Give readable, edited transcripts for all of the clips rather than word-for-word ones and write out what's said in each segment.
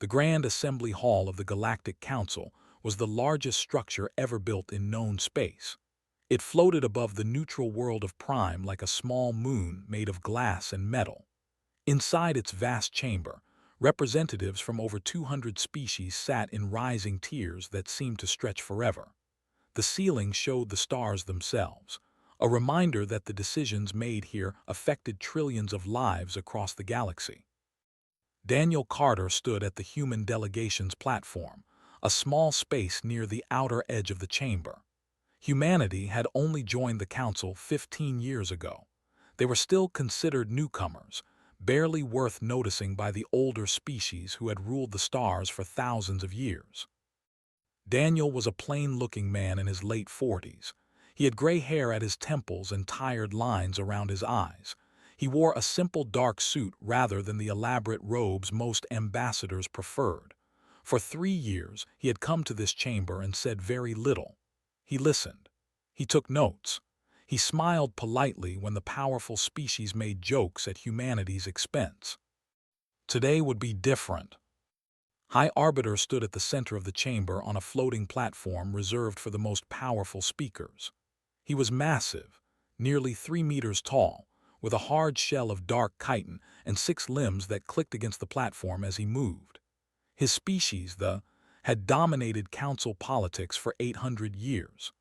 The Grand Assembly Hall of the Galactic Council was the largest structure ever built in known space. It floated above the neutral world of Prime like a small moon made of glass and metal. Inside its vast chamber, representatives from over 200 species sat in rising tiers that seemed to stretch forever. The ceiling showed the stars themselves, a reminder that the decisions made here affected trillions of lives across the galaxy. Daniel Carter stood at the human delegation's platform, a small space near the outer edge of the chamber. Humanity had only joined the Council 15 years ago. They were still considered newcomers, barely worth noticing by the older species who had ruled the stars for thousands of years. Daniel was a plain-looking man in his late 40s. He had gray hair at his temples and tired lines around his eyes. He wore a simple dark suit rather than the elaborate robes most ambassadors preferred. For 3 years, he had come to this chamber and said very little. He listened. He took notes. He smiled politely when the powerful species made jokes at humanity's expense. Today would be different. High Arbiter stood at the center of the chamber on a floating platform reserved for the most powerful speakers. He was massive, nearly 3 meters tall, with a hard shell of dark chitin and 6 limbs that clicked against the platform as he moved. His species, had dominated council politics for 800 years.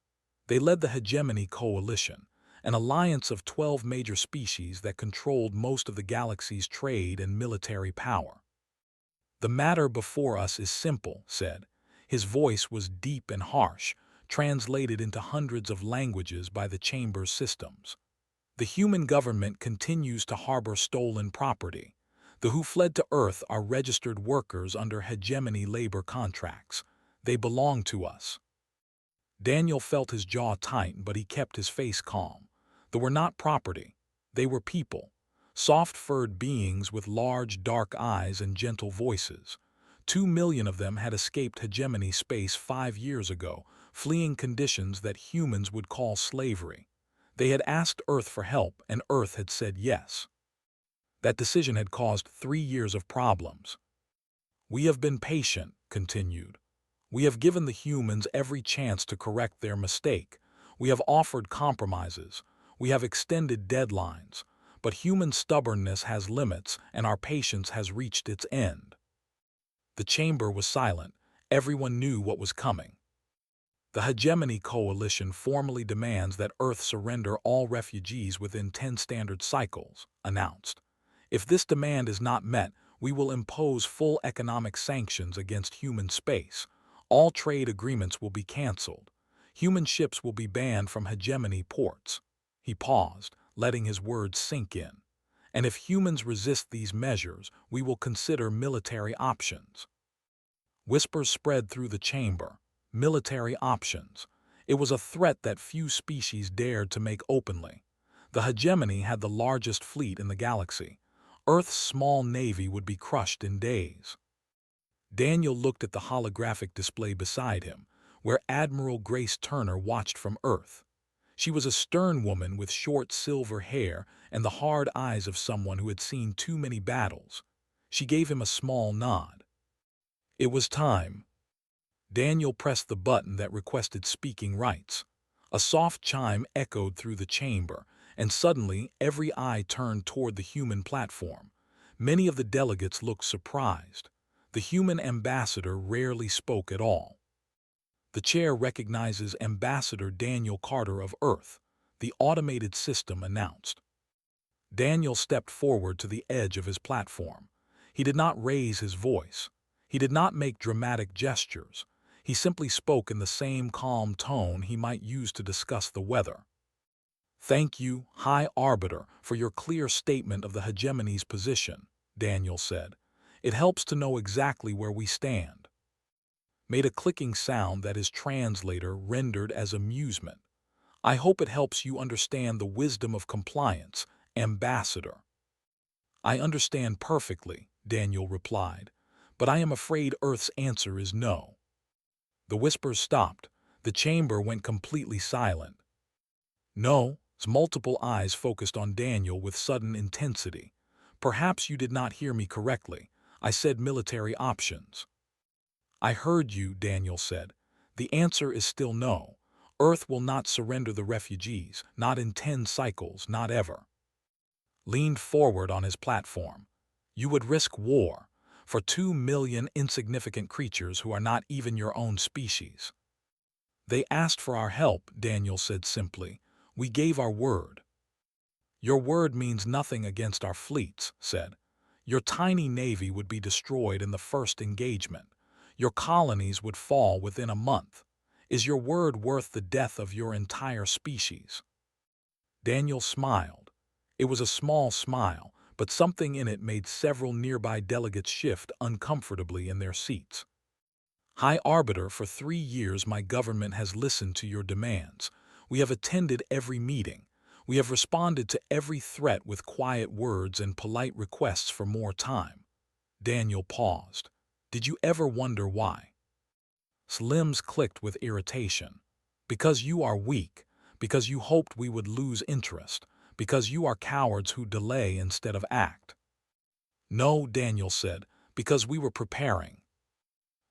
They led the Hegemony Coalition, an alliance of 12 major species that controlled most of the galaxy's trade and military power. "The matter before us is simple," said. His voice was deep and harsh, translated into hundreds of languages by the chamber's systems. "The human government continues to harbor stolen property. The who fled to Earth are registered workers under hegemony labor contracts. They belong to us." Daniel felt his jaw tighten, but he kept his face calm. They were not property. They were people. Soft-furred beings with large, dark eyes and gentle voices. 2 million of them had escaped hegemony space 5 years ago, fleeing conditions that humans would call slavery. They had asked Earth for help, and Earth had said yes. That decision had caused 3 years of problems. "We have been patient," continued. "We have given the humans every chance to correct their mistake. We have offered compromises. We have extended deadlines. But human stubbornness has limits, and our patience has reached its end." The chamber was silent. Everyone knew what was coming. "The Hegemony Coalition formally demands that Earth surrender all refugees within 10 standard cycles," announced. "If this demand is not met, we will impose full economic sanctions against human space. All trade agreements will be canceled. Human ships will be banned from hegemony ports." He paused, letting his words sink in. "And if humans resist these measures, we will consider military options." Whispers spread through the chamber. Military options. It was a threat that few species dared to make openly. The hegemony had the largest fleet in the galaxy. Earth's small navy would be crushed in days. Daniel looked at the holographic display beside him, where Admiral Grace Turner watched from Earth. She was a stern woman with short silver hair and the hard eyes of someone who had seen too many battles. She gave him a small nod. It was time. Daniel pressed the button that requested speaking rights. A soft chime echoed through the chamber, and suddenly every eye turned toward the human platform. Many of the delegates looked surprised. The human ambassador rarely spoke at all. "The chair recognizes Ambassador Daniel Carter of Earth," the automated system announced. Daniel stepped forward to the edge of his platform. He did not raise his voice. He did not make dramatic gestures. He simply spoke in the same calm tone he might use to discuss the weather. "Thank you, High Arbiter, for your clear statement of the hegemony's position," Daniel said. "It helps to know exactly where we stand." Made a clicking sound that his translator rendered as amusement. "I hope it helps you understand the wisdom of compliance, Ambassador." "I understand perfectly," Daniel replied, "but I am afraid Earth's answer is no." The whispers stopped. The chamber went completely silent. "No," multiple eyes focused on Daniel with sudden intensity. "Perhaps you did not hear me correctly. I said military options. I heard you, Daniel said. The answer is still no. Earth will not surrender the refugees, not in 10 cycles, not ever. Leaned forward on his platform. You would risk war for 2 million insignificant creatures who are not even your own species. They asked for our help, Daniel said simply. We gave our word. Your word means nothing against our fleets, said. Your tiny navy would be destroyed in the first engagement. Your colonies would fall within a month. Is your word worth the death of your entire species? Daniel smiled. It was a small smile, but something in it made several nearby delegates shift uncomfortably in their seats. High Arbiter, for 3 years my government has listened to your demands. We have attended every meeting. We have responded to every threat with quiet words and polite requests for more time. Daniel paused. Did you ever wonder why? Slim's clicked with irritation. Because you are weak, because you hoped we would lose interest, because you are cowards who delay instead of act. No, Daniel said, because we were preparing.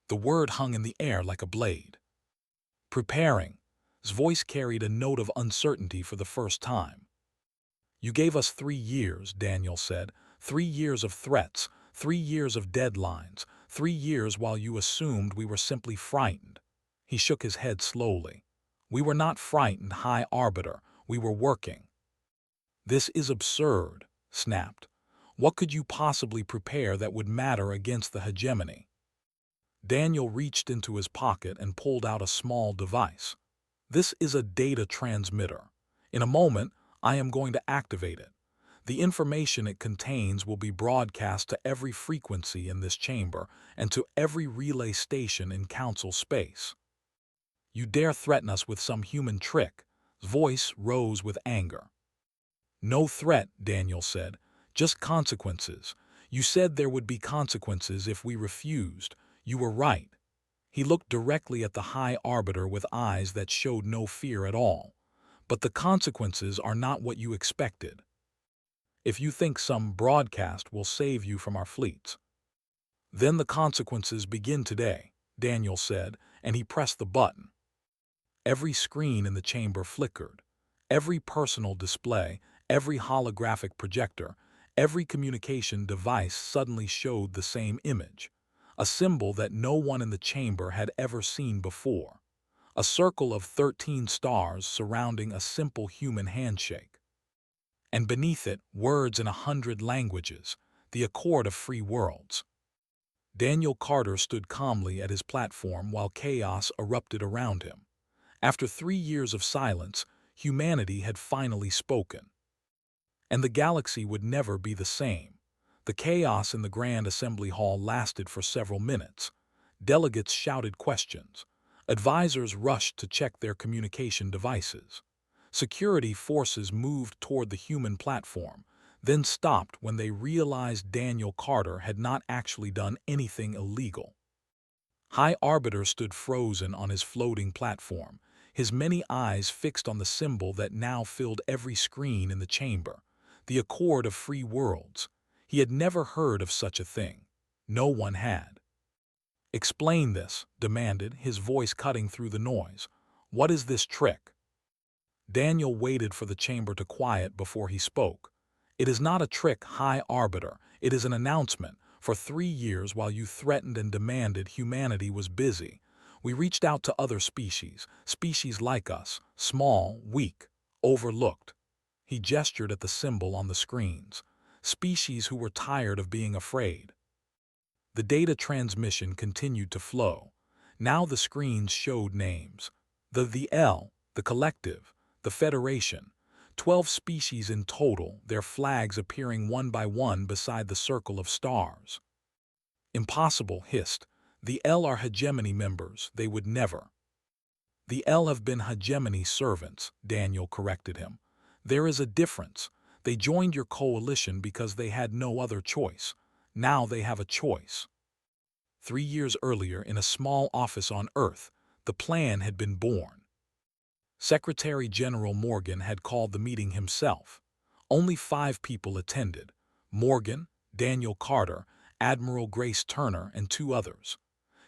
The word hung in the air like a blade. Preparing. His voice carried a note of uncertainty for the first time. You gave us 3 years, Daniel said. 3 years of threats, 3 years of deadlines, 3 years while you assumed we were simply frightened. He shook his head slowly. We were not frightened, High Arbiter. We were working. This is absurd, snapped. What could you possibly prepare that would matter against the hegemony? Daniel reached into his pocket and pulled out a small device. This is a data transmitter. In a moment, I am going to activate it. The information it contains will be broadcast to every frequency in this chamber and to every relay station in council space. You dare threaten us with some human trick? His voice rose with anger. No threat, Daniel said. Just consequences. You said there would be consequences if we refused. You were right. He looked directly at the High Arbiter with eyes that showed no fear at all. But the consequences are not what you expected. If you think some broadcast will save you from our fleets, then the consequences begin today, Daniel said, and he pressed the button. Every screen in the chamber flickered. Every personal display, every holographic projector, every communication device suddenly showed the same image. A symbol that no one in the chamber had ever seen before. A circle of 13 stars surrounding a simple human handshake. And beneath it, words in 100 languages, the accord of free worlds. Daniel Carter stood calmly at his platform while chaos erupted around him. After 3 years of silence, humanity had finally spoken. And the galaxy would never be the same. The chaos in the Grand Assembly Hall lasted for several minutes. Delegates shouted questions. Advisors rushed to check their communication devices. Security forces moved toward the human platform, then stopped when they realized Daniel Carter had not actually done anything illegal. High Arbiter stood frozen on his floating platform, his many eyes fixed on the symbol that now filled every screen in the chamber, the accord of free worlds. He had never heard of such a thing. No one had. Explain this, demanded, his voice cutting through the noise. What is this trick? Daniel waited for the chamber to quiet before he spoke. It is not a trick, High Arbiter. It is an announcement. For 3 years, while you threatened and demanded, humanity was busy. We reached out to other species, species like us, small, weak, overlooked. He gestured at the symbol on the screens. Species who were tired of being afraid. The data transmission continued to flow. Now the screens showed names. The L, the Collective, the Federation. 12 species in total, their flags appearing one by one beside the circle of stars. Impossible, hissed. The L are hegemony members, they would never. The L have been hegemony servants, Daniel corrected him. There is a difference. They joined your coalition because they had no other choice. Now they have a choice. 3 years earlier, in a small office on Earth, the plan had been born. Secretary General Morgan had called the meeting himself. Only 5 people attended. Morgan, Daniel Carter, Admiral Grace Turner, and two others.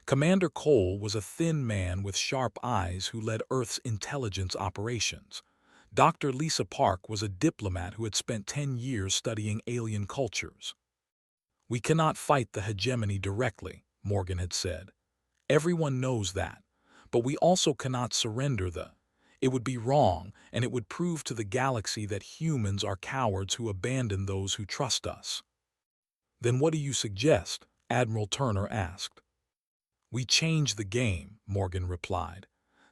Commander Cole was a thin man with sharp eyes who led Earth's intelligence operations. Dr. Lisa Park was a diplomat who had spent 10 years studying alien cultures. "We cannot fight the hegemony directly," Morgan had said. "Everyone knows that. But we also cannot surrender the. It would be wrong, and it would prove to the galaxy that humans are cowards who abandon those who trust us." "Then what do you suggest?" Admiral Turner asked. "We change the game," Morgan replied.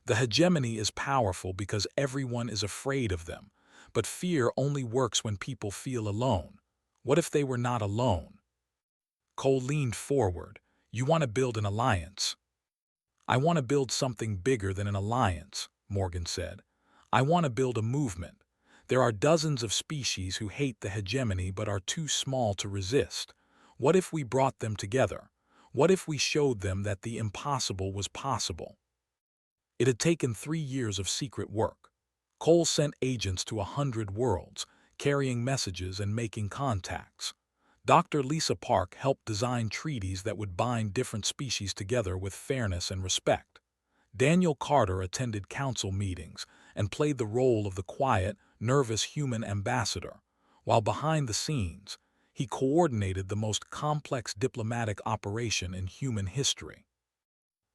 "The hegemony is powerful because everyone is afraid of them, but fear only works when people feel alone. What if they were not alone?" Cole leaned forward. "You want to build an alliance?" "I want to build something bigger than an alliance," Morgan said. "I want to build a movement. There are dozens of species who hate the hegemony but are too small to resist. What if we brought them together? What if we showed them that the impossible was possible?" It had taken 3 years of secret work. Cole sent agents to 100 worlds, carrying messages and making contacts. Dr. Lisa Park helped design treaties that would bind different species together with fairness and respect. Daniel Carter attended council meetings and played the role of the quiet, nervous human ambassador, while behind the scenes, he coordinated the most complex diplomatic operation in human history.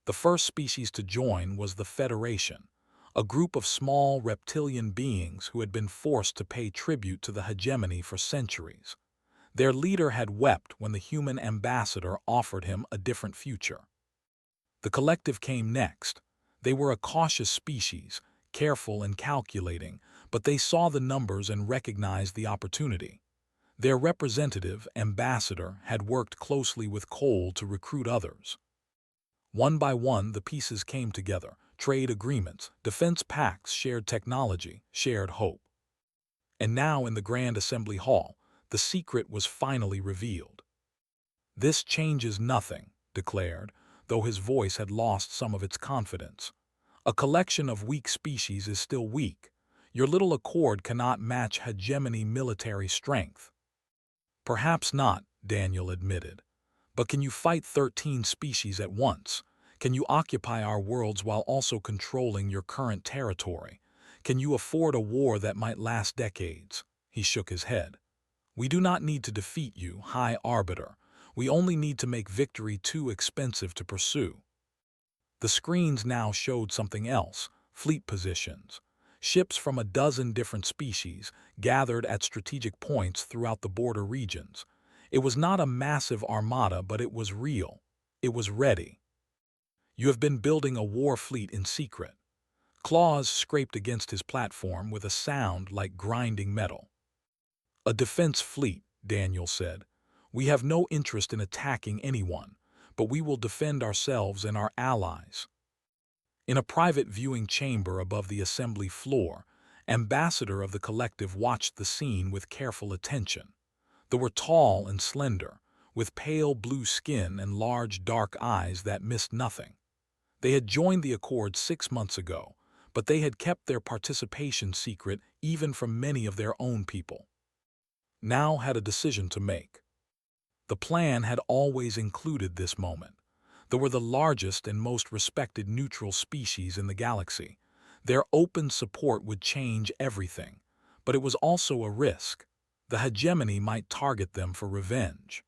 The first species to join was the Federation, a group of small reptilian beings who had been forced to pay tribute to the hegemony for centuries. Their leader had wept when the human ambassador offered him a different future. The collective came next. They were a cautious species, careful and calculating, but they saw the numbers and recognized the opportunity. Their representative, ambassador, had worked closely with Cole to recruit others. One by one, the pieces came together: trade agreements, defense pacts, shared technology, shared hope. And now in the Grand Assembly Hall, the secret was finally revealed. "This changes nothing," declared, though his voice had lost some of its confidence. "A collection of weak species is still weak. Your little accord cannot match hegemony military strength." "Perhaps not," Daniel admitted. "But can you fight 13 species at once? Can you occupy our worlds while also controlling your current territory? Can you afford a war that might last decades?" He shook his head. "We do not need to defeat you, High Arbiter. We only need to make victory too expensive to pursue." The screens now showed something else: fleet positions. Ships from a dozen different species gathered at strategic points throughout the border regions. It was not a massive armada, but it was real. It was ready. "You have been building a war fleet in secret." Claws scraped against his platform with a sound like grinding metal. "A defense fleet," Daniel said. "We have no interest in attacking anyone, but we will defend ourselves and our allies." In a private viewing chamber above the assembly floor, Ambassador of the Collective watched the scene with careful attention. They were tall and slender, with pale blue skin and large dark eyes that missed nothing. They had joined the Accord 6 months ago, but they had kept their participation secret even from many of their own people. Now had a decision to make. The plan had always included this moment. They were the largest and most respected neutral species in the galaxy. Their open support would change everything, but it was also a risk. The hegemony might target them for revenge.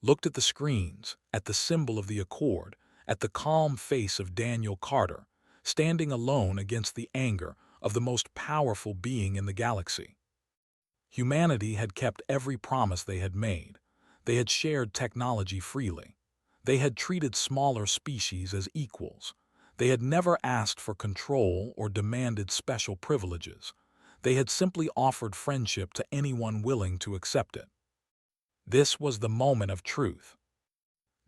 Looked at the screens, at the symbol of the Accord, at the calm face of Daniel Carter, standing alone against the anger of the most powerful being in the galaxy. Humanity had kept every promise they had made. They had shared technology freely. They had treated smaller species as equals. They had never asked for control or demanded special privileges. They had simply offered friendship to anyone willing to accept it. This was the moment of truth.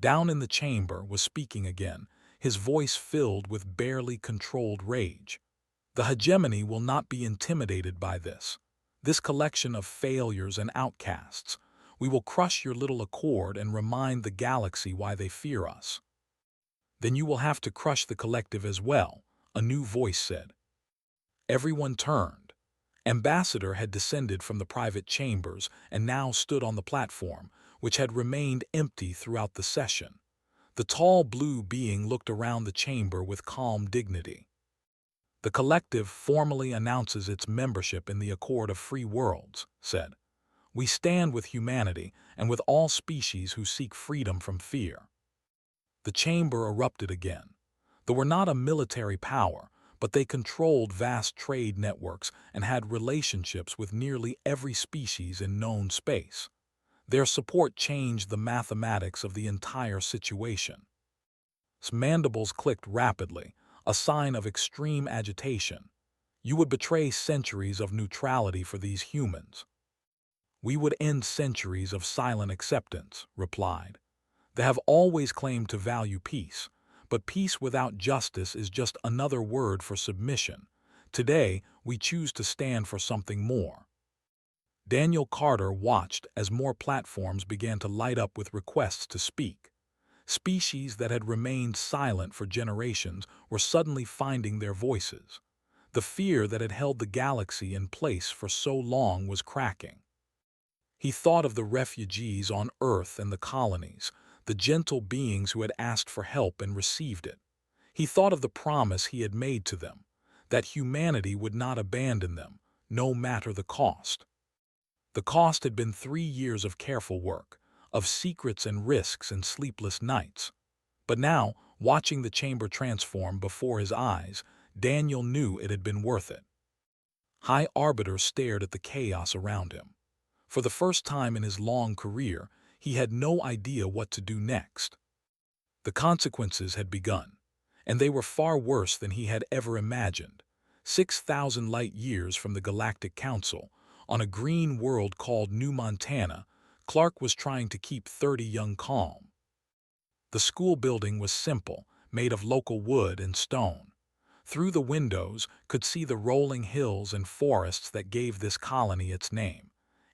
Down in the chamber was speaking again, his voice filled with barely controlled rage. "The hegemony will not be intimidated by this collection of failures and outcasts. We will crush your little accord and remind the galaxy why they fear us." "Then you will have to crush the collective as well," a new voice said. Everyone turned. Ambassador had descended from the private chambers and now stood on the platform, which had remained empty throughout the session. The tall blue being looked around the chamber with calm dignity. "The collective formally announces its membership in the Accord of Free Worlds," said. "We stand with humanity and with all species who seek freedom from fear." The chamber erupted again. They were not a military power, but they controlled vast trade networks and had relationships with nearly every species in known space. Their support changed the mathematics of the entire situation. Mandibles clicked rapidly, a sign of extreme agitation. "You would betray centuries of neutrality for these humans." "We would end centuries of silent acceptance," replied. "They have always claimed to value peace, but peace without justice is just another word for submission. Today, we choose to stand for something more." Daniel Carter watched as more platforms began to light up with requests to speak. Species that had remained silent for generations were suddenly finding their voices. The fear that had held the galaxy in place for so long was cracking. He thought of the refugees on Earth and the colonies, the gentle beings who had asked for help and received it. He thought of the promise he had made to them, that humanity would not abandon them, no matter the cost. The cost had been 3 years of careful work, of secrets and risks and sleepless nights. But now, watching the chamber transform before his eyes, Daniel knew it had been worth it. High Arbiter stared at the chaos around him. For the first time in his long career, he had no idea what to do next. The consequences had begun, and they were far worse than he had ever imagined. 6,000 light-years from the Galactic Council, on a green world called New Montana, Clark was trying to keep 30 young calm. The school building was simple, made of local wood and stone. Through the windows could see the rolling hills and forests that gave this colony its name.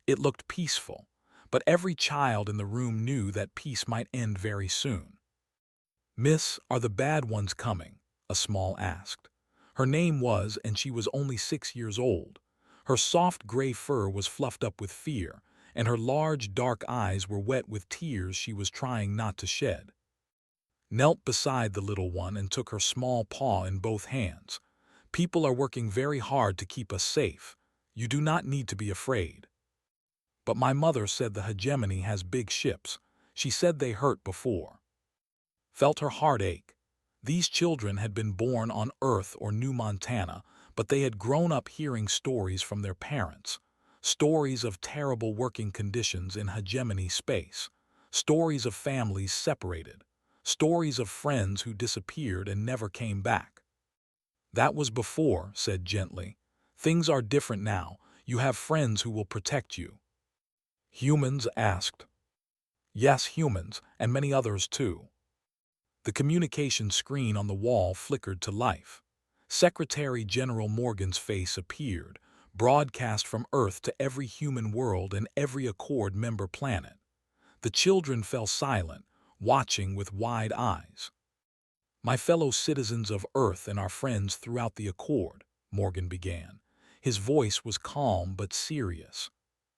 It looked peaceful, but every child in the room knew that peace might end very soon. "Miss, are the bad ones coming?" a small asked. Her name was, and she was only 6 years old. Her soft gray fur was fluffed up with fear, and her large dark eyes were wet with tears she was trying not to shed. Knelt beside the little one and took her small paw in both hands. "People are working very hard to keep us safe. You do not need to be afraid." "But my mother said the hegemony has big ships. She said they hurt before." Felt her heart ache. These children had been born on Earth or New Montana, but they had grown up hearing stories from their parents. Stories of terrible working conditions in hegemony space. Stories of families separated. Stories of friends who disappeared and never came back. "That was before," said gently. "Things are different now. You have friends who will protect you." "Humans?" asked. "Yes, humans, and many others too." The communication screen on the wall flickered to life. Secretary General Morgan's face appeared, broadcast from Earth to every human world and every Accord member planet. The children fell silent, watching with wide eyes. "My fellow citizens of Earth and our friends throughout the Accord," Morgan began. His voice was calm but serious.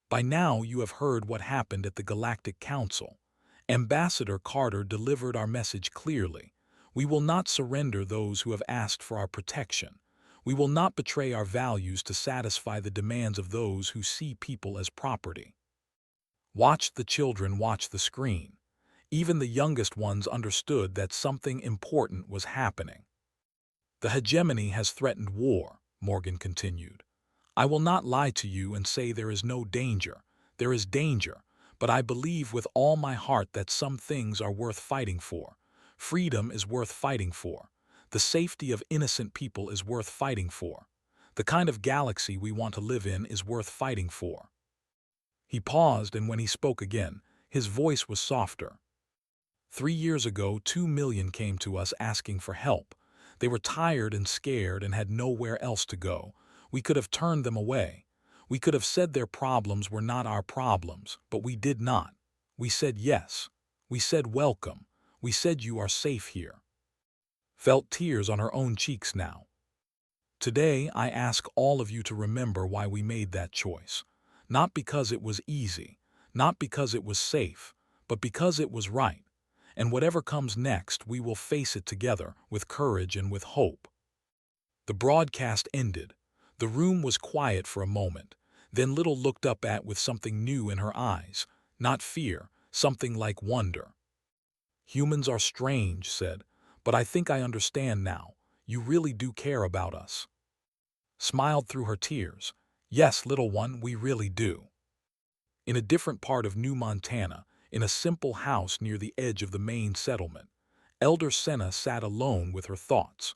"By now you have heard what happened at the Galactic Council. Ambassador Carter delivered our message clearly. We will not surrender those who have asked for our protection. We will not betray our values to satisfy the demands of those who see people as property." Watch the children watch the screen. Even the youngest ones understood that something important was happening. "The hegemony has threatened war," Morgan continued. "I will not lie to you and say there is no danger. There is danger, but I believe with all my heart that some things are worth fighting for. Freedom is worth fighting for. The safety of innocent people is worth fighting for. The kind of galaxy we want to live in is worth fighting for." He paused, and when he spoke again, his voice was softer. 3 years ago, 2 million came to us asking for help. They were tired and scared and had nowhere else to go. We could have turned them away. We could have said their problems were not our problems, but we did not. We said yes. We said welcome. We said you are safe here. Felt tears on her own cheeks now. "Today, I ask all of you to remember why we made that choice. Not because it was easy, not because it was safe, but because it was right. And whatever comes next, we will face it together, with courage and with hope. The broadcast ended. The room was quiet for a moment. Then Little looked up with something new in her eyes. Not fear, something like wonder. "Humans are strange," said, "but I think I understand now. You really do care about us." Smiled through her tears. "Yes, little one, we really do." In a different part of New Montana, in a simple house near the edge of the main settlement, Elder Senna sat alone with her thoughts.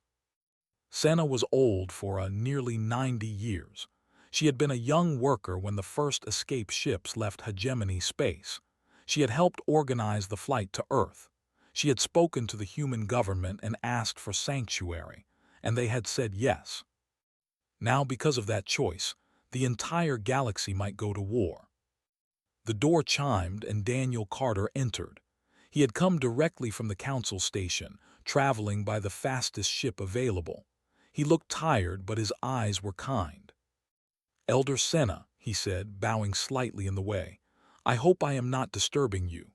Senna was old for nearly 90 years. She had been a young worker when the first escape ships left hegemony space. She had helped organize the flight to Earth. She had spoken to the human government and asked for sanctuary, and they had said yes. Now, because of that choice, the entire galaxy might go to war. The door chimed and Daniel Carter entered. He had come directly from the council station, traveling by the fastest ship available. He looked tired, but his eyes were kind. "Elder Senna," he said, bowing slightly in the way, "I hope I am not disturbing you."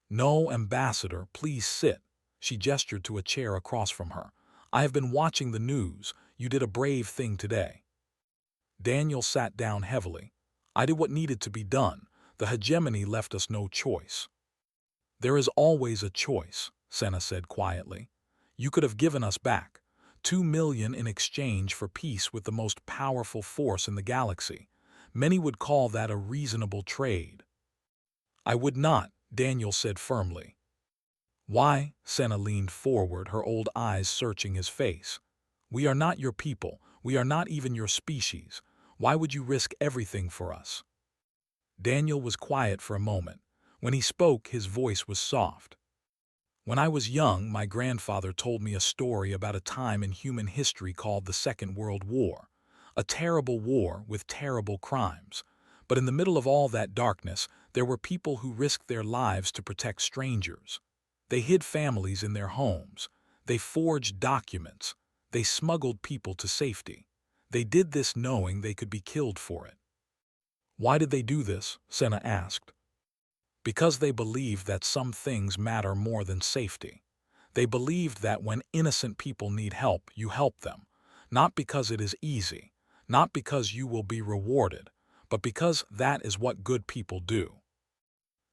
"No, Ambassador, please sit." She gestured to a chair across from her. "I have been watching the news. You did a brave thing today." Daniel sat down heavily. "I did what needed to be done. The hegemony left us no choice." "There is always a choice," Senna said quietly. "You could have given us back 2 million in exchange for peace with the most powerful force in the galaxy. Many would call that a reasonable trade." "I would not," Daniel said firmly. "Why?" Senna leaned forward, her old eyes searching his face. "We are not your people. We are not even your species. Why would you risk everything for us?" Daniel was quiet for a moment. When he spoke, his voice was soft. "When I was young, my grandfather told me a story about a time in human history called the Second World War. A terrible war with terrible crimes. But in the middle of all that darkness, there were people who risked their lives to protect strangers. They hid families in their homes. They forged documents. They smuggled people to safety. They did this knowing they could be killed for it." "Why did they do this?" Senna asked. "Because they believed that some things matter more than safety. They believed that when innocent people need help, you help them. Not because it is easy, not because you will be rewarded, but because that is what good people do."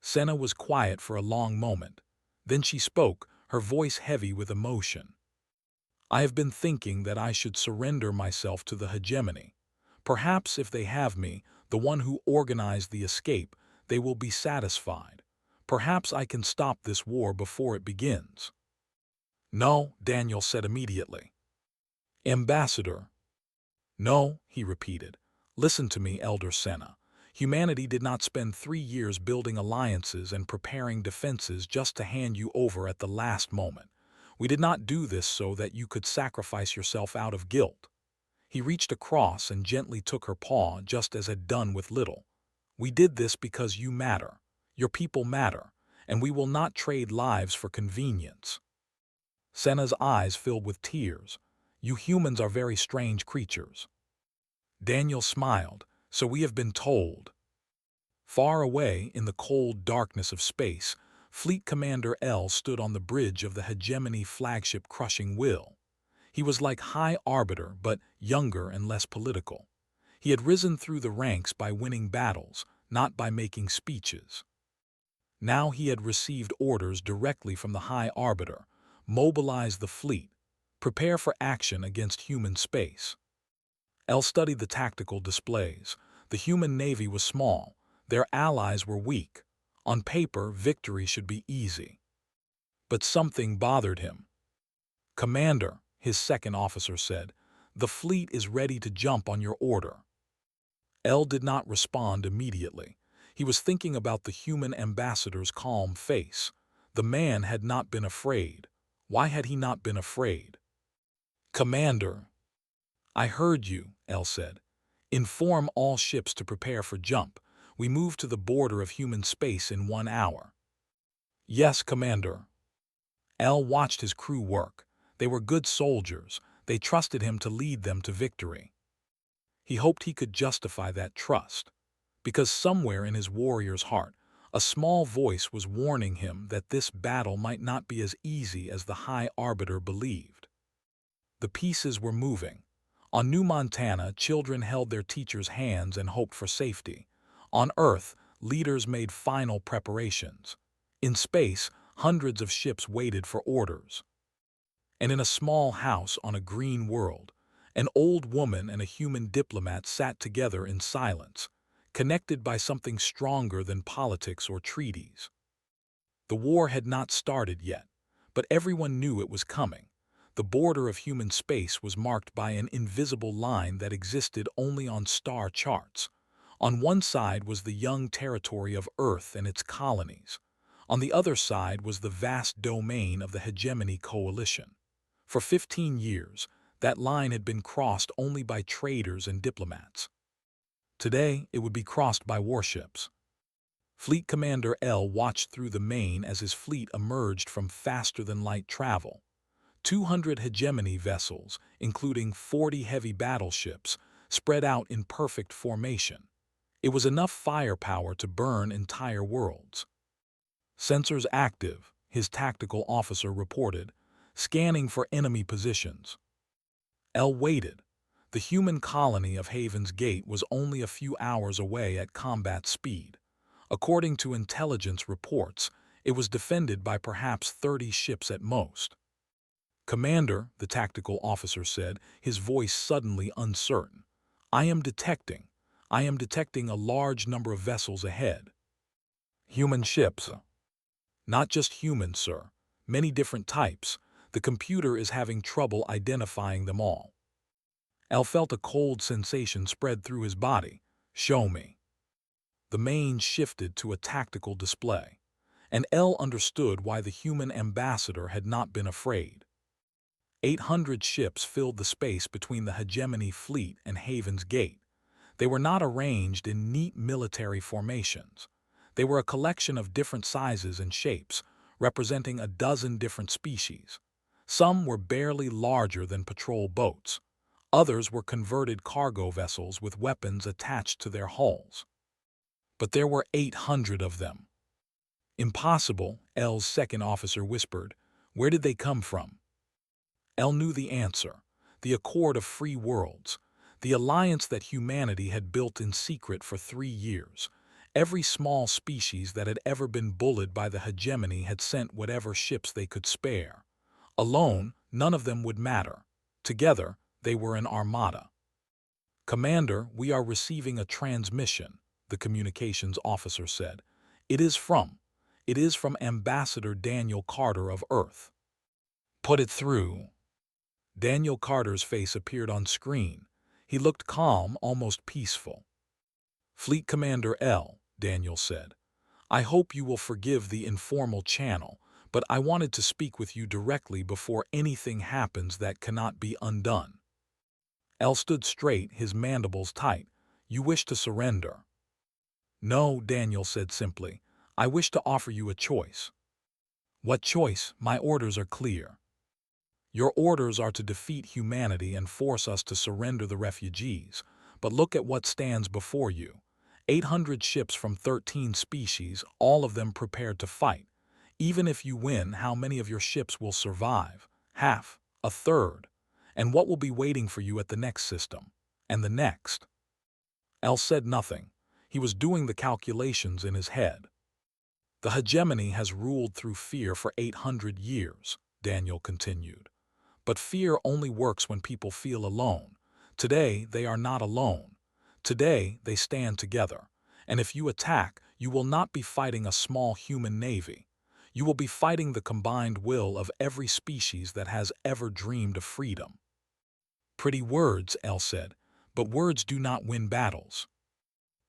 Senna was quiet for a long moment. Then she spoke, her voice heavy with emotion. "I have been thinking that I should surrender myself to the hegemony. Perhaps if they have me, the one who organized the escape, they will be satisfied. Perhaps I can stop this war before it begins." "No," Daniel said immediately. "Ambassador." "No," he repeated. "Listen to me, Elder Senna. Humanity did not spend 3 years building alliances and preparing defenses just to hand you over at the last moment. We did not do this so that you could sacrifice yourself out of guilt." He reached across and gently took her paw, just as had done with Little. "We did this because you matter. Your people matter, and we will not trade lives for convenience." Senna's eyes filled with tears. "You humans are very strange creatures." Daniel smiled. "So we have been told." Far away, in the cold darkness of space, Fleet Commander L stood on the bridge of the hegemony flagship Crushing Will. He was like High Arbiter, but younger and less political. He had risen through the ranks by winning battles, not by making speeches. Now he had received orders directly from the High Arbiter: mobilize the fleet, prepare for action against human space. El studied the tactical displays. The human navy was small. Their allies were weak. On paper, victory should be easy. But something bothered him. "Commander," his second officer said, "the fleet is ready to jump on your order." El did not respond immediately. He was thinking about the human ambassador's calm face. The man had not been afraid. Why had he not been afraid? "Commander." "I heard you," El said. "Inform all ships to prepare for jump. We move to the border of human space in 1 hour." "Yes, Commander." El watched his crew work. They were good soldiers. They trusted him to lead them to victory. He hoped he could justify that trust. Because somewhere in his warrior's heart, A small voice was warning him that this battle might not be as easy as the High Arbiter believed. The pieces were moving. On New Montana, children held their teachers' hands and hoped for safety. On Earth, leaders made final preparations. In space, hundreds of ships waited for orders. And in a small house on a green world, an old woman and a human diplomat sat together in silence, connected by something stronger than politics or treaties. The war had not started yet, but everyone knew it was coming. The border of human space was marked by an invisible line that existed only on star charts. On one side was the young territory of Earth and its colonies. On the other side was the vast domain of the Hegemony Coalition. For 15 years, that line had been crossed only by traders and diplomats. Today, it would be crossed by warships. Fleet Commander L watched through the main as his fleet emerged from faster-than-light travel. 200 hegemony vessels, including 40 heavy battleships, spread out in perfect formation. It was enough firepower to burn entire worlds. "Sensors active," his tactical officer reported, scanning for enemy positions. L waited. The human colony of Haven's Gate was only a few hours away at combat speed. According to intelligence reports, it was defended by perhaps 30 ships at most. "Commander," the tactical officer said, his voice suddenly uncertain, I am detecting a large number of vessels ahead." "Human ships?" "Not just human, sir. Many different types. The computer is having trouble identifying them all." Al felt a cold sensation spread through his body. "Show me." The main shifted to a tactical display, and L understood why the human ambassador had not been afraid. 800 ships filled the space between the Hegemony fleet and Haven's Gate. They were not arranged in neat military formations. They were a collection of different sizes and shapes, representing a dozen different species. Some were barely larger than patrol boats. Others were converted cargo vessels with weapons attached to their hulls. But there were 800 of them. "Impossible," L's second officer whispered. "Where did they come from?" L knew the answer: the Accord of Free Worlds, the alliance that humanity had built in secret for 3 years. Every small species that had ever been bullied by the hegemony had sent whatever ships they could spare. Alone, none of them would matter. Together, they were an armada. "Commander, we are receiving a transmission," the communications officer said. It is from Ambassador Daniel Carter of Earth." "Put it through." Daniel Carter's face appeared on screen. He looked calm, almost peaceful. "Fleet Commander L," Daniel said, "I hope you will forgive the informal channel, but I wanted to speak with you directly before anything happens that cannot be undone." L stood straight, his mandibles tight. "You wish to surrender?" "No," Daniel said simply. "I wish to offer you a choice." "What choice? My orders are clear." "Your orders are to defeat humanity and force us to surrender the refugees. But look at what stands before you. 800 ships from 13 species, all of them prepared to fight. Even if you win, how many of your ships will survive? Half? A third? And what will be waiting for you at the next system? And the next?" El said nothing. He was doing the calculations in his head. "The hegemony has ruled through fear for 800 years, Daniel continued. But fear only works when people feel alone. Today, they are not alone. Today, they stand together. And if you attack, you will not be fighting a small human navy. You will be fighting the combined will of every species that has ever dreamed of freedom." "Pretty words," El said, "but words do not win battles."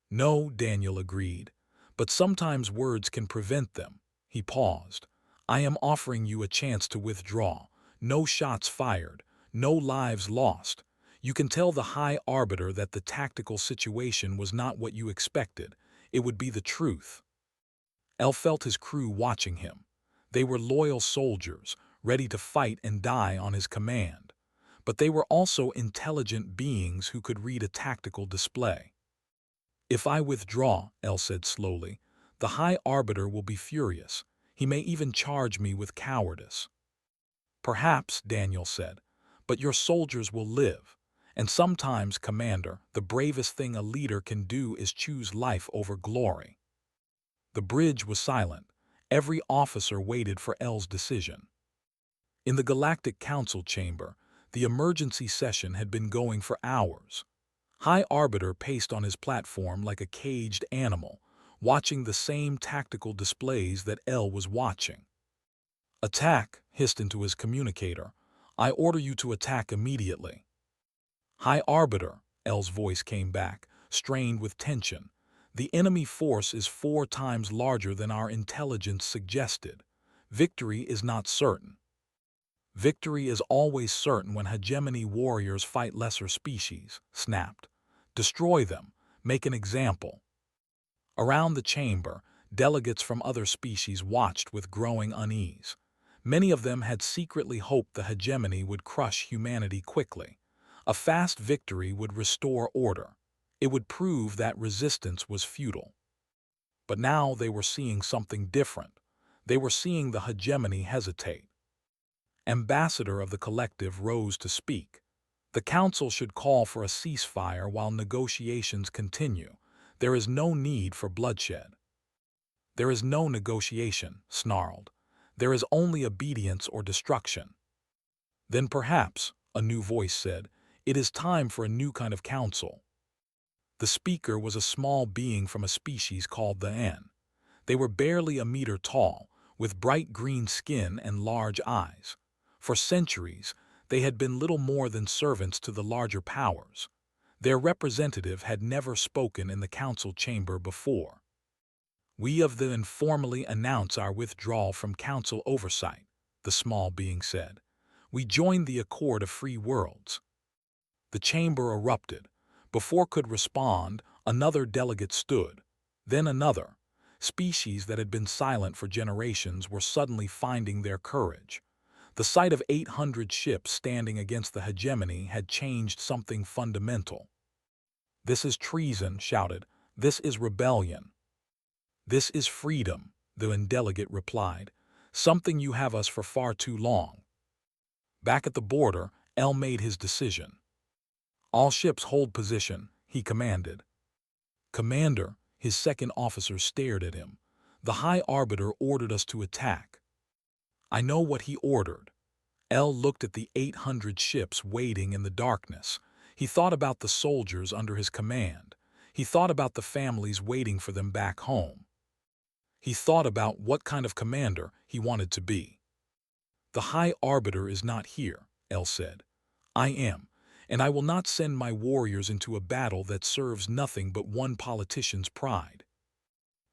"No," Daniel agreed, "but sometimes words can prevent them." He paused. "I am offering you a chance to withdraw. No shots fired, no lives lost. You can tell the High Arbiter that the tactical situation was not what you expected. It would be the truth." El felt his crew watching him. They were loyal soldiers, ready to fight and die on his command. But they were also intelligent beings who could read a tactical display. "If I withdraw," El said slowly, The High Arbiter will be furious. He may even charge me with cowardice." "Perhaps," Daniel said, "but your soldiers will live. And sometimes, Commander, the bravest thing a leader can do is choose life over glory." The bridge was silent. Every officer waited for L's decision. In the Galactic Council chamber, the emergency session had been going for hours. High Arbiter paced on his platform like a caged animal, watching the same tactical displays that L was watching. "Attack," hissed into his communicator. "I order you to attack immediately." "High Arbiter," L's voice came back, strained with tension. "The enemy force is 4 times larger than our intelligence suggested. Victory is not certain." "Victory is always certain when hegemony warriors fight lesser species," snapped. "Destroy them. Make an example." Around the chamber, delegates from other species watched with growing unease. Many of them had secretly hoped the hegemony would crush humanity quickly. A fast victory would restore order. It would prove that resistance was futile. But now they were seeing something different. They were seeing the hegemony hesitate. Ambassador of the Collective rose to speak. "The Council should call for a ceasefire while negotiations continue. There is no need for bloodshed." "There is no negotiation," snarled. "There is only obedience or destruction." "Then perhaps," a new voice said, "it is time for a new kind of council." The speaker was a small being from a species called the N. They were barely a meter tall, with bright green skin and large eyes. For centuries, they had been little more than servants to the larger powers. Their representative had never spoken in the council chamber before. "We of the N formally announce our withdrawal from council oversight," the small being said. "We join the Accord of Free Worlds." The chamber erupted. Before could respond, another delegate stood. Then another. Species that had been silent for generations were suddenly finding their courage. The sight of 800 ships standing against the hegemony had changed something fundamental. "This is treason," shouted. "This is rebellion." "This is freedom," the delegate replied. "Something you have us for far too long." Back at the border, L made his decision. "All ships hold position," he commanded. "Commander," his second officer stared at him. "The High Arbiter ordered us to attack." "I know what he ordered." L looked at the 800 ships waiting in the darkness. He thought about the soldiers under his command. He thought about the families waiting for them back home. He thought about what kind of commander he wanted to be. "The High Arbiter is not here," L said. "I am, and I will not send my warriors into a battle that serves nothing but one politician's pride."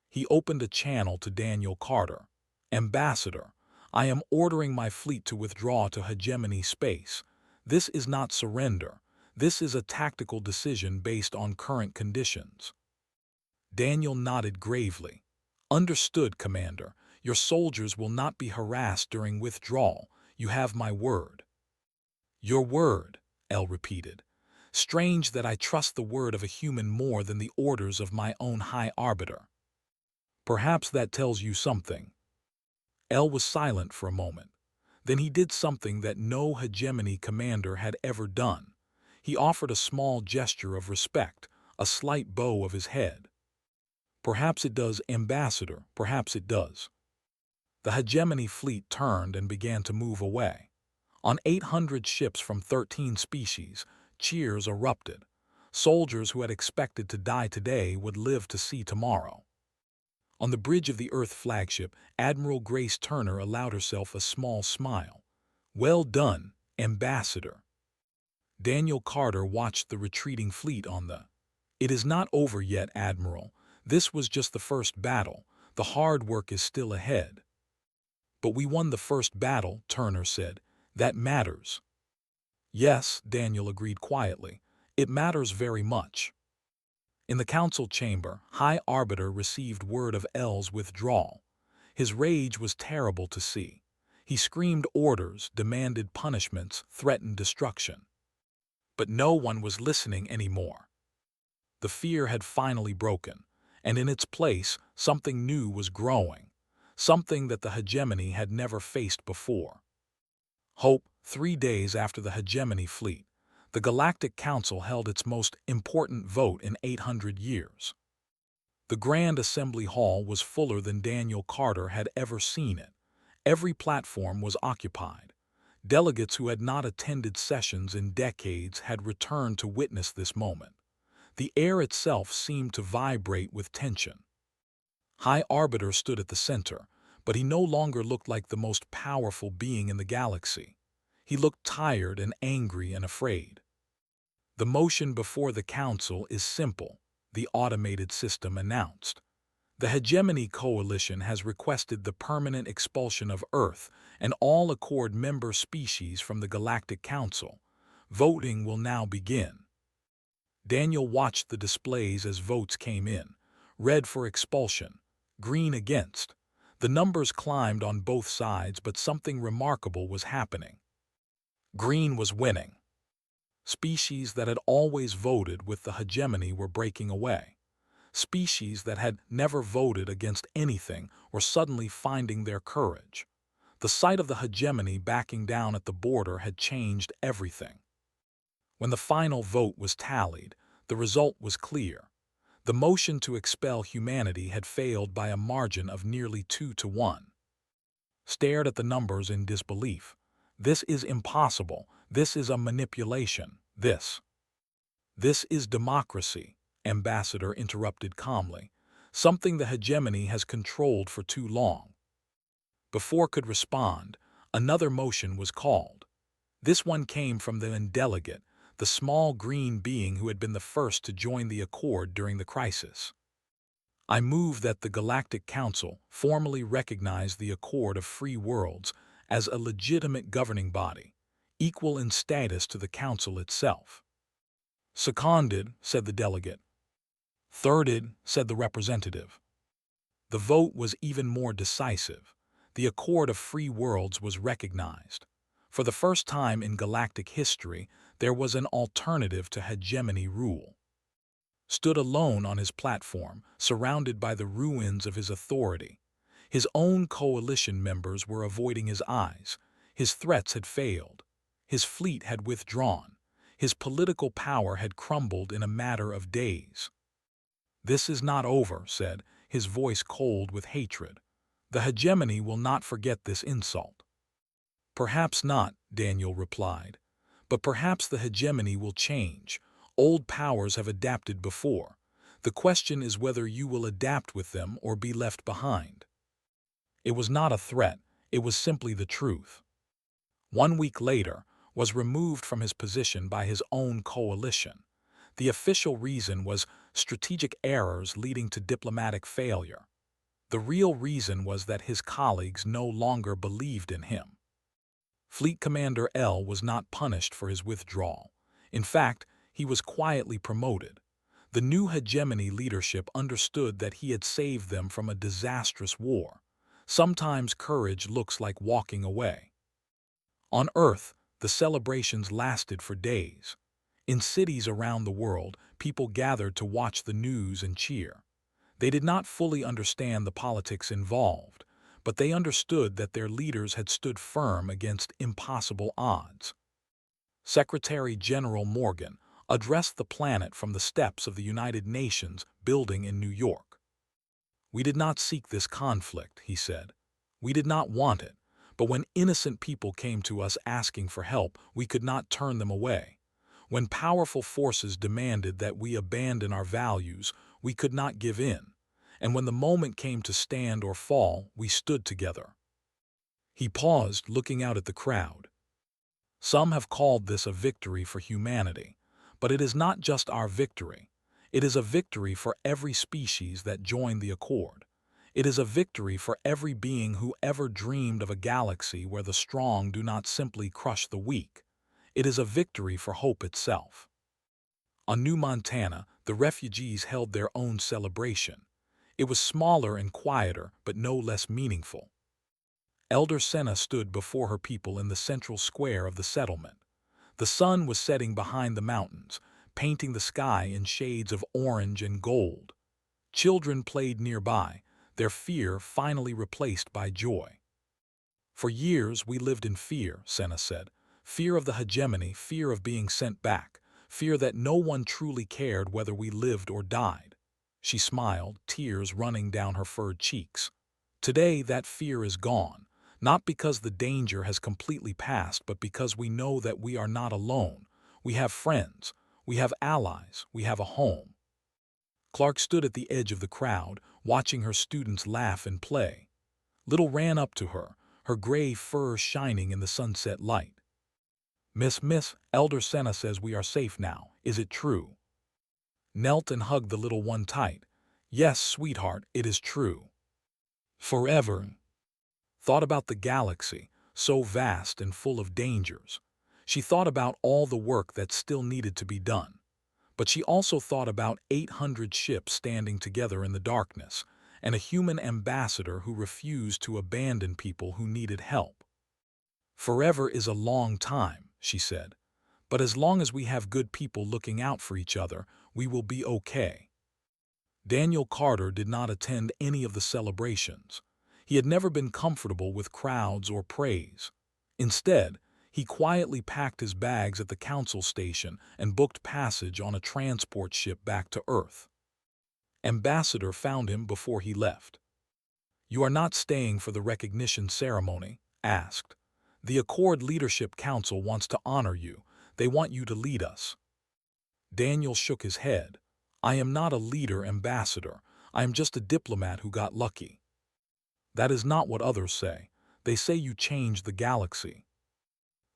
He opened a channel to Daniel Carter. "Ambassador, I am ordering my fleet to withdraw to hegemony space. This is not surrender. This is a tactical decision based on current conditions." Daniel nodded gravely. "Understood, Commander. Your soldiers will not be harassed during withdrawal. You have my word." "Your word," L repeated. "Strange that I trust the word of a human more than the orders of my own High Arbiter." "Perhaps that tells you something." L was silent for a moment. Then he did something that no hegemony commander had ever done. He offered a small gesture of respect, a slight bow of his head. "Perhaps it does, Ambassador, perhaps it does." The hegemony fleet turned and began to move away. On 800 ships from 13 species, cheers erupted. Soldiers who had expected to die today would live to see tomorrow. On the bridge of the Earth flagship, Admiral Grace Turner allowed herself a small smile. "Well done, Ambassador." Daniel Carter watched the retreating fleet on the. "It is not over yet, Admiral. This was just the first battle. The hard work is still ahead." "But we won the first battle," Turner said. "That matters." "Yes," Daniel agreed quietly. "It matters very much." In the council chamber, High Arbiter received word of L's withdrawal. His rage was terrible to see. He screamed orders, demanded punishments, threatened destruction. But no one was listening anymore. The fear had finally broken. and in its place, something new was growing, something that the hegemony had never faced before. Hope, 3 days after the hegemony fleet, the Galactic Council held its most important vote in 800 years. The Grand Assembly Hall was fuller than Daniel Carter had ever seen it. Every platform was occupied. Delegates who had not attended sessions in decades had returned to witness this moment. The air itself seemed to vibrate with tension. High Arbiter stood at the center, but he no longer looked like the most powerful being in the galaxy. He looked tired and angry and afraid. The motion before the council is simple, the automated system announced. The Hegemony Coalition has requested the permanent expulsion of Earth and all Accord member species from the Galactic Council. Voting will now begin. Daniel watched the displays as votes came in. Red for expulsion, green against. The numbers climbed on both sides, but something remarkable was happening. Green was winning. Species that had always voted with the hegemony were breaking away. Species that had never voted against anything were suddenly finding their courage. The sight of the hegemony backing down at the border had changed everything. When the final vote was tallied, the result was clear. The motion to expel humanity had failed by a margin of nearly 2-1. Stared at the numbers in disbelief. This is impossible. This is a manipulation. This is democracy, Ambassador interrupted calmly. Something the hegemony has controlled for too long. Before could respond, another motion was called. This one came from the delegate, the small green being who had been the first to join the Accord during the crisis. I move that the Galactic Council formally recognize the Accord of Free Worlds as a legitimate governing body, equal in status to the Council itself. Seconded, said the delegate. Thirded, said the representative. The vote was even more decisive. The Accord of Free Worlds was recognized. For the first time in galactic history, there was an alternative to hegemony rule. Stood alone on his platform, surrounded by the ruins of his authority. His own coalition members were avoiding his eyes. His threats had failed. His fleet had withdrawn. His political power had crumbled in a matter of days. This is not over, said, his voice cold with hatred. The hegemony will not forget this insult. Perhaps not, Daniel replied. But perhaps the hegemony will change. Old powers have adapted before. The question is whether you will adapt with them or be left behind. It was not a threat, it was simply the truth. 1 week later, was removed from his position by his own coalition. The official reason was strategic errors leading to diplomatic failure. The real reason was that his colleagues no longer believed in him. Fleet Commander L was not punished for his withdrawal. In fact, he was quietly promoted. The new hegemony leadership understood that he had saved them from a disastrous war. Sometimes courage looks like walking away. On Earth, the celebrations lasted for days. In cities around the world, people gathered to watch the news and cheer. They did not fully understand the politics involved, but they understood that their leaders had stood firm against impossible odds. Secretary General Morgan addressed the planet from the steps of the United Nations building in New York. We did not seek this conflict, he said. We did not want it, but when innocent people came to us asking for help, we could not turn them away. When powerful forces demanded that we abandon our values, we could not give in. And when the moment came to stand or fall, we stood together. He paused, looking out at the crowd. Some have called this a victory for humanity, but it is not just our victory. It is a victory for every species that joined the Accord. It is a victory for every being who ever dreamed of a galaxy where the strong do not simply crush the weak. It is a victory for hope itself. On New Montana, the refugees held their own celebration. It was smaller and quieter, but no less meaningful. Elder Senna stood before her people in the central square of the settlement. The sun was setting behind the mountains, painting the sky in shades of orange and gold. Children played nearby, their fear finally replaced by joy. For years we lived in fear, Senna said. Fear of the hegemony, fear of being sent back, fear that no one truly cared whether we lived or died. She smiled, tears running down her furred cheeks. Today that fear is gone, not because the danger has completely passed, but because we know that we are not alone. We have friends, we have allies, we have a home. Clark stood at the edge of the crowd, watching her students laugh and play. Little ran up to her, her gray fur shining in the sunset light. Miss, Elder Senna says we are safe now. Is it true? Knelt and hugged the little one tight. Yes, sweetheart, it is true. Forever. Thought about the galaxy, so vast and full of dangers. She thought about all the work that still needed to be done. But she also thought about 800 ships standing together in the darkness, and a human ambassador who refused to abandon people who needed help. Forever is a long time, she said, but as long as we have good people looking out for each other, we will be okay. Daniel Carter did not attend any of the celebrations. He had never been comfortable with crowds or praise. Instead, he quietly packed his bags at the council station and booked passage on a transport ship back to Earth. Ambassador found him before he left. You are not staying for the recognition ceremony? Asked. The Accord Leadership Council wants to honor you. They want you to lead us. Daniel shook his head. I am not a leader, Ambassador. I am just a diplomat who got lucky. That is not what others say. They say you changed the galaxy.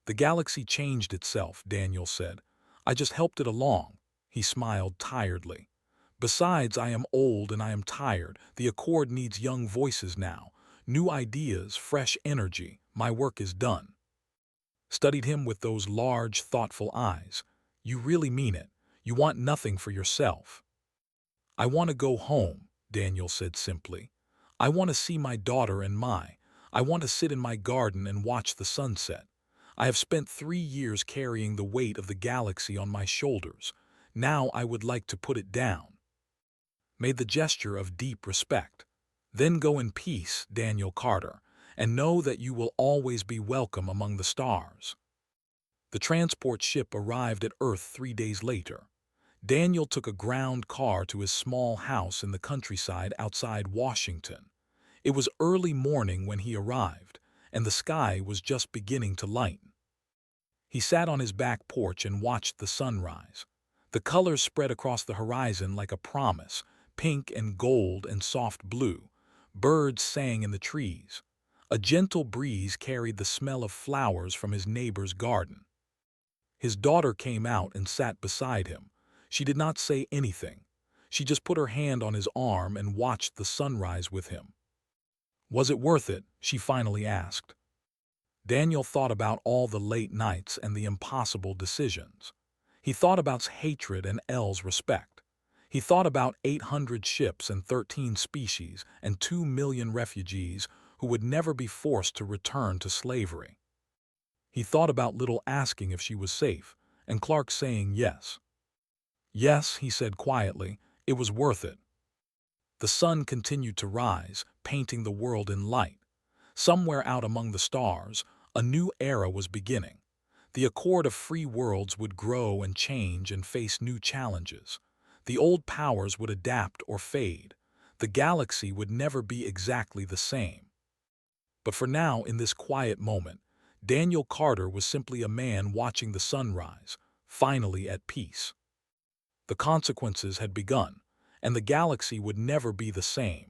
The galaxy changed itself, Daniel said. I just helped it along. He smiled tiredly. Besides, I am old and I am tired. The Accord needs young voices now. New ideas, fresh energy. My work is done. Studied him with those large, thoughtful eyes. You really mean it. You want nothing for yourself. I want to go home, Daniel said simply. I want to see my daughter and I want to sit in my garden and watch the sunset. I have spent 3 years carrying the weight of the galaxy on my shoulders. Now I would like to put it down. Made the gesture of deep respect. Then go in peace, Daniel Carter, and know that you will always be welcome among the stars. The transport ship arrived at Earth 3 days later. Daniel took a ground car to his small house in the countryside outside Washington. It was early morning when he arrived, and the sky was just beginning to lighten. He sat on his back porch and watched the sunrise. The colors spread across the horizon like a promise, pink and gold and soft blue. Birds sang in the trees. A gentle breeze carried the smell of flowers from his neighbor's garden. His daughter came out and sat beside him. She did not say anything. She just put her hand on his arm and watched the sunrise with him. Was it worth it? She finally asked. Daniel thought about all the late nights and the impossible decisions. He thought about hatred and Elle's respect. He thought about 800 ships and 13 species and 2 million refugees who would never be forced to return to slavery. He thought about Little asking if she was safe, and Clark saying yes. Yes, he said quietly, it was worth it. The sun continued to rise, painting the world in light. Somewhere out among the stars, a new era was beginning. The Accord of Free Worlds would grow and change and face new challenges. The old powers would adapt or fade. The galaxy would never be exactly the same. But for now, in this quiet moment, Daniel Carter was simply a man watching the sunrise, finally at peace. The consequences had begun, and the galaxy would never be the same.